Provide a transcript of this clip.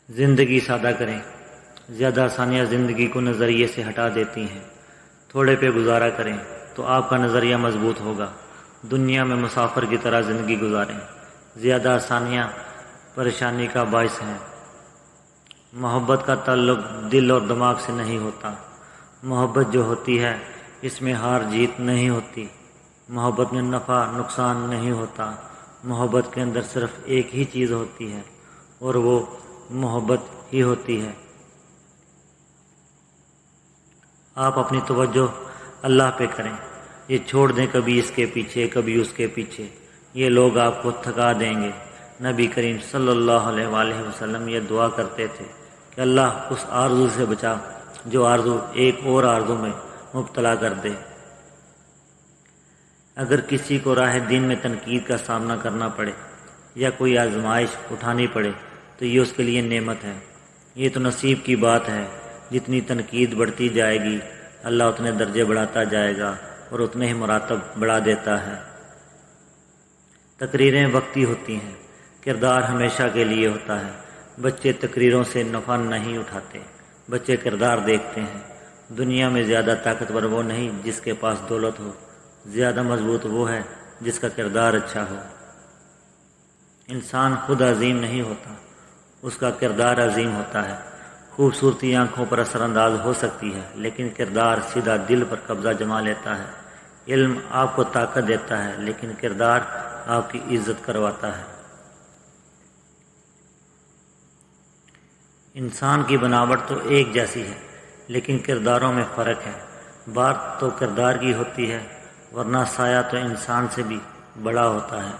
ज़िंदगी सादा करें। ज़्यादा आसानियाँ ज़िंदगी को नज़रिए से हटा देती हैं। थोड़े पे गुजारा करें तो आपका नज़रिया मजबूत होगा। दुनिया में मुसाफिर की तरह ज़िंदगी गुजारें। ज़्यादा आसानियाँ परेशानी का बायस हैं। मोहब्बत का ताल्लुक दिल और दिमाग से नहीं होता। मोहब्बत जो होती है इसमें हार जीत नहीं होती। मोहब्बत में नफ़ा नुकसान नहीं होता। मोहब्बत के अंदर सिर्फ एक ही चीज़ होती है और वो मोहब्बत ही होती है। आप अपनी तवज्जो अल्लाह पे करें। ये छोड़ दें कभी इसके पीछे कभी उसके पीछे, ये लोग आपको थका देंगे। नबी करीम सल्लल्लाहु अलैहि वसल्लम ये दुआ करते थे कि अल्लाह उस आरज़ू से बचा जो आरज़ू एक और आरज़ू में मुब्तला कर दे। अगर किसी को राह दीन में तनकीद का सामना करना पड़े या कोई आजमाइश उठानी पड़े तो ये उसके लिए नेमत है। ये तो नसीब की बात है। जितनी तनकीद बढ़ती जाएगी अल्लाह उतने दर्जे बढ़ाता जाएगा और उतने ही मरातब बढ़ा देता है। तकरीरें वक्ती होती हैं, किरदार हमेशा के लिए होता है। बच्चे तकरीरों से नफ़ा नहीं उठाते, बच्चे किरदार देखते हैं। दुनिया में ज़्यादा ताकतवर वो नहीं जिसके पास दौलत हो, ज़्यादा मजबूत वो है जिसका किरदार अच्छा हो। इंसान खुद अजीम नहीं होता, उसका किरदार अजीम होता है। खूबसूरती आंखों पर असरअंदाज हो सकती है लेकिन किरदार सीधा दिल पर कब्जा जमा लेता है। इल्म आपको ताकत देता है लेकिन किरदार आपकी इज्जत करवाता है। इंसान की बनावट तो एक जैसी है लेकिन किरदारों में फ़र्क है। बात तो किरदार की होती है वरना साया तो इंसान से भी बड़ा होता है।